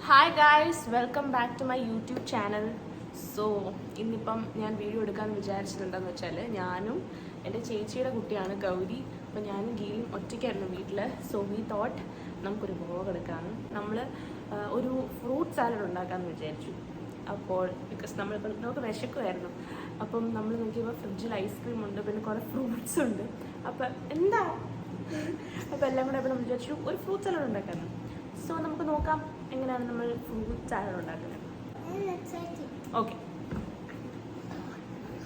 Hi guys, welcome back to my YouTube channel. So ഇന്നിപ്പം ഞാൻ video എടുക്കാമെന്ന് വിചാരിച്ചിട്ടുണ്ടെന്ന് വെച്ചാൽ ഞാനും എൻ്റെ ചേച്ചിയുടെ കുട്ടിയാണ് ഗൗരി. അപ്പോൾ ഞാനും ഗീലും ഒറ്റയ്ക്കായിരുന്നു വീട്ടിൽ. സോ വി തോട്ട് നമുക്കൊരു വ്ളോഗ് എടുക്കാമെന്ന്. നമ്മൾ ഒരു ഫ്രൂട്ട് സാലഡ് ഉണ്ടാക്കാമെന്ന് വിചാരിച്ചു. അപ്പോൾ ബിക്കോസ് നമ്മളിപ്പം നമുക്ക് വിശക്കുമായിരുന്നു. അപ്പം നമ്മൾ നോക്കിയപ്പോൾ ഫ്രിഡ്ജിൽ ഐസ്ക്രീം ഉണ്ട്, പിന്നെ കുറേ ഫ്രൂട്ട്സ് ഉണ്ട്. അപ്പോൾ എന്താ അപ്പോൾ എല്ലാം കൂടെ അപ്പോൾ നമ്മൾ വിചാരിച്ചു ഒരു ഫ്രൂട്ട് സാലഡ് ഉണ്ടാക്കാമെന്ന്. സോ നമുക്ക് നോക്കാം എങ്ങനെയാണ് നമ്മൾ ഫ്രൂട്ട് സാലഡ് ഉണ്ടാക്കുന്നത്. ഓക്കെ,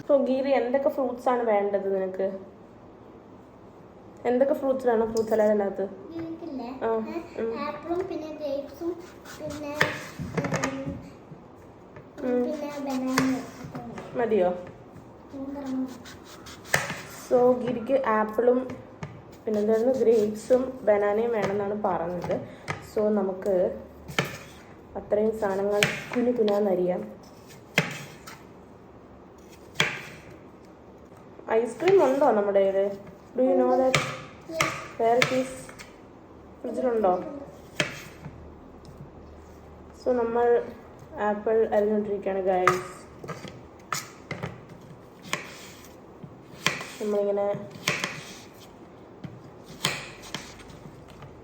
സോ ഗീരി എന്തൊക്കെ ഫ്രൂട്ട്സ് ആണ് വേണ്ടത് നിനക്ക്? എന്തൊക്കെ ഫ്രൂട്ട്സ് വേണം ഫ്രൂട്ട് സലാഡിനകത്ത്? ആപ്പിളും പിന്നെ ഗ്രേപ്സും പിന്നെ മതിയോ? സോ ഗിരിക്ക് ആപ്പിളും പിന്നെ എന്തായിരുന്നു ഗ്രേപ്സും ബനാനയും വേണമെന്നാണ് പറഞ്ഞത്. സോ നമുക്ക് അത്രയും സാധനങ്ങൾ കുനാന്നരിയാം. ഐസ്ക്രീം ഉണ്ടോ നമ്മുടെ കയ്യിൽ? Do you know that? വേറെ പീസ് ഫ്രിഡ്ജിലുണ്ടോ? സോ നമ്മൾ ആപ്പിൾ അരിഞ്ഞുകൊണ്ടിരിക്കുകയാണ് ഗൈസ്. നമ്മളിങ്ങനെ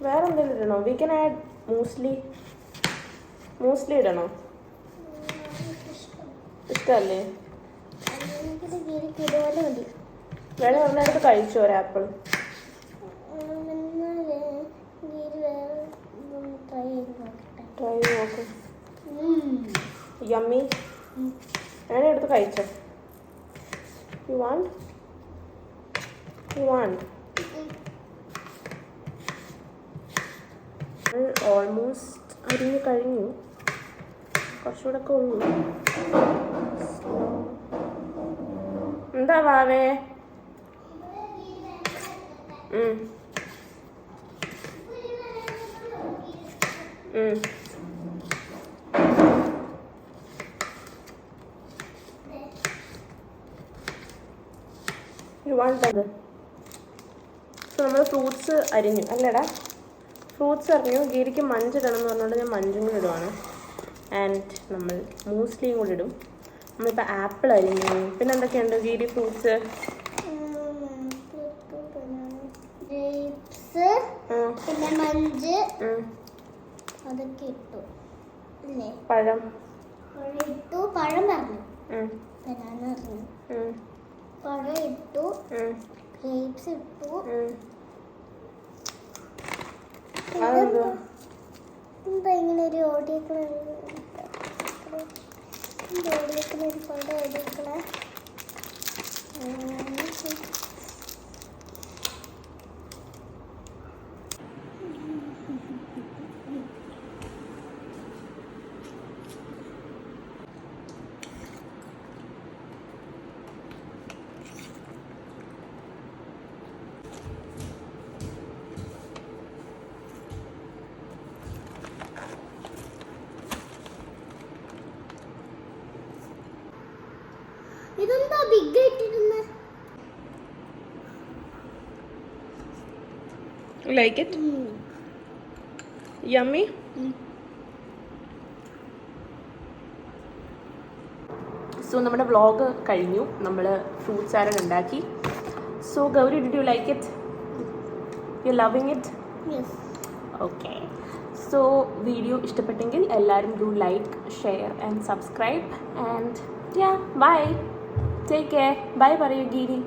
വേറെ എന്തെങ്കിലും ഇടണോ? വി കൻ ആഡ് മൂസ്ലി ഇടണോ? ഇഷ്ടമല്ലേ? വേണേ ഒരെണ്ണടുത്ത് കഴിച്ചോ ഒരു ആപ്പിൾ? ട്രൈ ചെയ്ത് നോക്ക്. യമ്മി. വേണേ എടുത്ത് കഴിച്ചോ. You want? ഓൾമോസ്റ്റ് അരിഞ്ഞ് കഴിഞ്ഞു, കുറച്ചുകൂടെ ഒക്കെ ഉള്ളു. എന്താ വാവേ? യു വാണ്ട് അത്? സോ നമ്മൾ ഫ്രൂട്ട്സ് അരിഞ്ഞു അല്ലേടാ? ഫ്രൂട്ട്സ് അറിഞ്ഞു. ഗീരിക്ക് മഞ്ചിടണം എന്ന് പറഞ്ഞുകൊണ്ട് ഞാൻ മഞ്ചും കൂടി ഇടുവാണ്. ആൻഡ് നമ്മൾ മൂസ്ലിയും കൂടി ഇടും. നമ്മളിപ്പോൾ ആപ്പിൾ അരിഞ്ഞു. പിന്നെ എന്തൊക്കെയുണ്ട് ഗീരി ഫ്രൂട്ട്സ്? പിന്നെ മഞ്ച് അതൊക്കെ ഇട്ടു. പഴം ഇട്ടു. പഴം പറഞ്ഞു, ബനാന പറഞ്ഞു. പഴം ഇട്ടു, ഗ്രേപ്സ് ഇട്ടു. എന്താ ഇങ്ങനെ ഒരു ഓടിയേക്കണ ഒരു പഴം ഓടിയേക്കണ? ഇതെന്താ ബിഗ് ആയിട്ടിരുന്ന്? Like it? യമ്മി? സോ നമ്മുടെ വ്ളോഗ് കഴിഞ്ഞു. നമ്മൾ ഫ്രൂട്ട് സാലഡ് ഉണ്ടാക്കി. So Gauri, did you like it? You loving it? Yes. Okay, so video ഇഷ്ടപ്പെട്ടെങ്കിൽ എല്ലാവരും do like, share and subscribe. And yeah, bye. Take care. Bye, Giri.